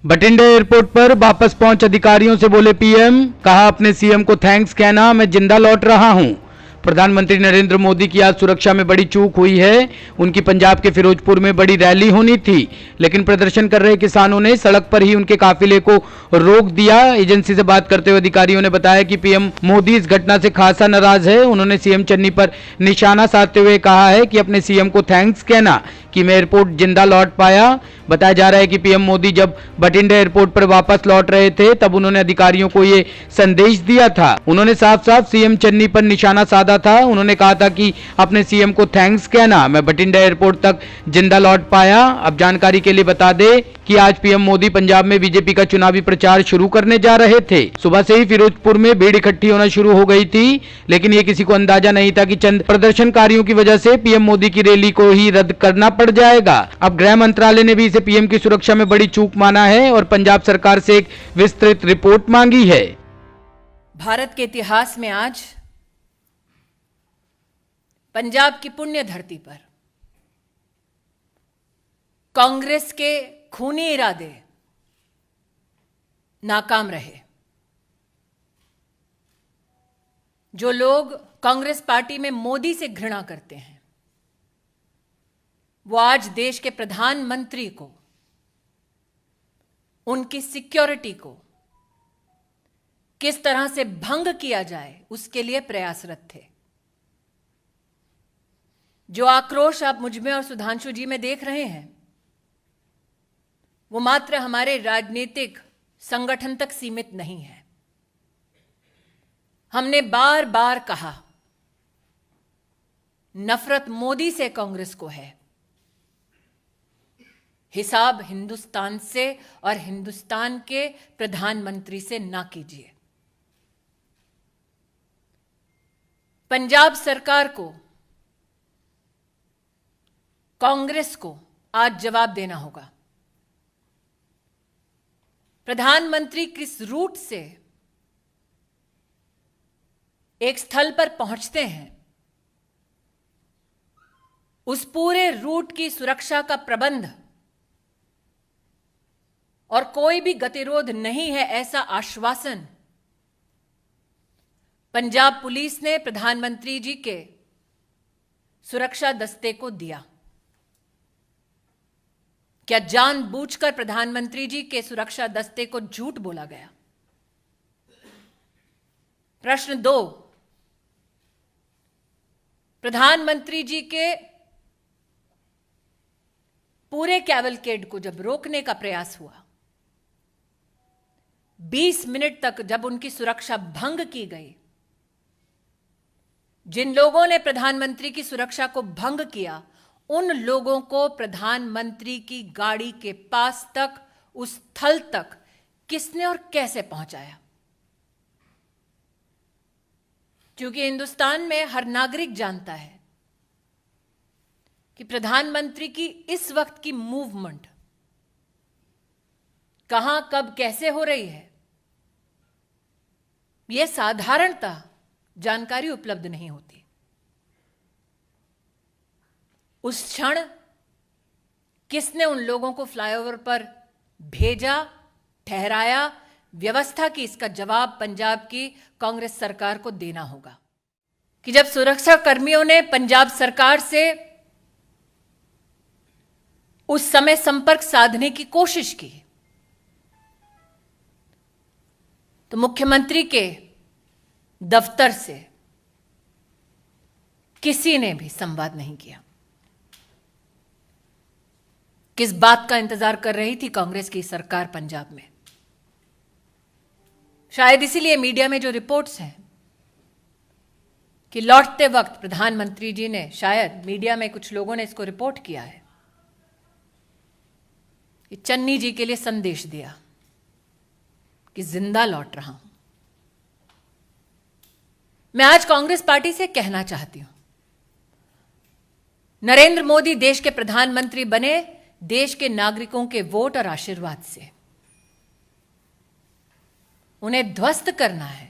Bathinda airport पर वापस पहुंच अधिकारियों से बोले पीएम, कहा अपने सीएम को थैंक्स कहना, मैं जिंदा लौट रहा हूं। प्रधानमंत्री नरेंद्र मोदी की आज सुरक्षा में बड़ी चूक हुई है। उनकी पंजाब के फिरोजपुर में बड़ी रैली होनी थी, लेकिन प्रदर्शन कर रहे किसानों ने सड़क पर ही उनके काफिले को रोक दिया। एजेंसी से बात करते हुए अधिकारियों ने बताया कि पीएम मोदी इस घटना से खासा नाराज है। उन्होंने सीएम चन्नी पर निशाना साधते हुए कहा है कि अपने सीएम को थैंक्स कहना कि मैं एयरपोर्ट जिंदा लौट पाया। बताया जा रहा है कि पीएम मोदी जब बठिंडा एयरपोर्ट पर वापस लौट रहे थे तब उन्होंने अधिकारियों को ये संदेश दिया था। उन्होंने साफ साफ सीएम चन्नी पर निशाना साधा था। उन्होंने कहा था कि अपने सीएम को थैंक्स कहना, मैं बठिंडा एयरपोर्ट तक जिंदा लौट पाया। अब जानकारी के लिए बता दे कि आज पीएम मोदी पंजाब में बीजेपी का चुनावी प्रचार शुरू करने जा रहे थे। सुबह से ही फिरोजपुर में भीड़ इकट्ठी होना शुरू हो गई थी, लेकिन ये किसी को अंदाजा नहीं था कि चंद प्रदर्शनकारियों की वजह से पीएम मोदी की रैली को ही रद्द करना पड़ जाएगा। अब गृह मंत्रालय ने भी इसे पीएम की सुरक्षा में बड़ी चूक माना है और पंजाब सरकार से एक विस्तृत रिपोर्ट मांगी है। भारत के इतिहास में आज पंजाब की पुण्य धरती पर कांग्रेस के खूनी इरादे नाकाम रहे। जो लोग कांग्रेस पार्टी में मोदी से घृणा करते हैं, वो आज देश के प्रधानमंत्री को, उनकी सिक्योरिटी को किस तरह से भंग किया जाए उसके लिए प्रयासरत थे। जो आक्रोश आप मुझ में और सुधांशु जी में देख रहे हैं, वो मात्र हमारे राजनीतिक संगठन तक सीमित नहीं है। हमने बार बार कहा, नफरत मोदी से कांग्रेस को है, हिसाब हिंदुस्तान से और हिंदुस्तान के प्रधानमंत्री से ना कीजिए। पंजाब सरकार को, कांग्रेस को आज जवाब देना होगा। प्रधानमंत्री किस रूट से एक स्थल पर पहुंचते हैं, उस पूरे रूट की सुरक्षा का प्रबंध और कोई भी गतिरोध नहीं है, ऐसा आश्वासन पंजाब पुलिस ने प्रधानमंत्री जी के सुरक्षा दस्ते को दिया। क्या जानबूझकर प्रधानमंत्री जी के सुरक्षा दस्ते को झूठ बोला गया? प्रश्न 2, प्रधानमंत्री जी के पूरे कैवलकेड को जब रोकने का प्रयास हुआ, 20 मिनट तक जब उनकी सुरक्षा भंग की गई, जिन लोगों ने प्रधानमंत्री की सुरक्षा को भंग किया, उन लोगों को प्रधानमंत्री की गाड़ी के पास तक, उस स्थल तक किसने और कैसे पहुंचाया? क्योंकि हिंदुस्तान में हर नागरिक जानता है कि प्रधानमंत्री की इस वक्त की मूवमेंट कहां, कब, कैसे हो रही है, यह साधारणतः जानकारी उपलब्ध नहीं होती। उस क्षण किसने उन लोगों को फ्लाईओवर पर भेजा, ठहराया, व्यवस्था की, इसका जवाब पंजाब की कांग्रेस सरकार को देना होगा। कि जब सुरक्षा कर्मियों ने पंजाब सरकार से उस समय संपर्क साधने की कोशिश की, तो मुख्यमंत्री के दफ्तर से किसी ने भी संवाद नहीं किया। किस बात का इंतजार कर रही थी कांग्रेस की सरकार पंजाब में? शायद इसीलिए मीडिया में जो रिपोर्ट्स हैं कि लौटते वक्त प्रधानमंत्री जी ने, शायद मीडिया में कुछ लोगों ने इसको रिपोर्ट किया है कि चन्नी जी के लिए संदेश दिया कि जिंदा लौट रहा हूं। मैं आज कांग्रेस पार्टी से कहना चाहती हूं, नरेंद्र मोदी देश के प्रधानमंत्री बने देश के नागरिकों के वोट और आशीर्वाद से। उन्हें ध्वस्त करना है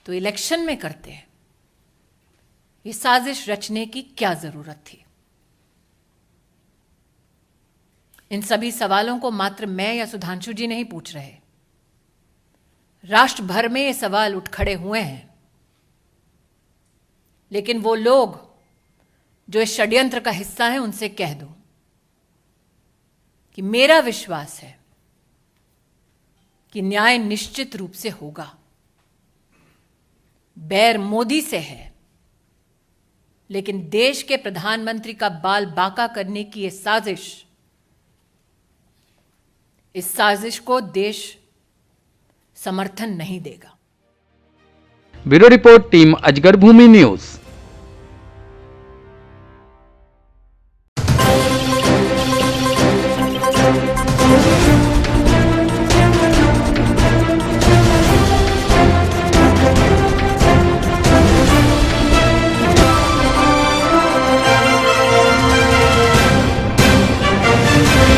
तो इलेक्शन में करते हैं। ये साजिश रचने की क्या जरूरत थी? इन सभी सवालों को मात्र मैं या सुधांशु जी नहीं पूछ रहे, राष्ट्र भर में ये सवाल उठ खड़े हुए हैं। लेकिन वो लोग जो इस षड्यंत्र का हिस्सा हैं, उनसे कह दो कि मेरा विश्वास है कि न्याय निश्चित रूप से होगा। बैर मोदी से है, लेकिन देश के प्रधानमंत्री का बाल बांका करने की ये साजिश, इस साजिश को देश समर्थन नहीं देगा। ब्यूरो रिपोर्ट, टीम अजगर भूमि न्यूज।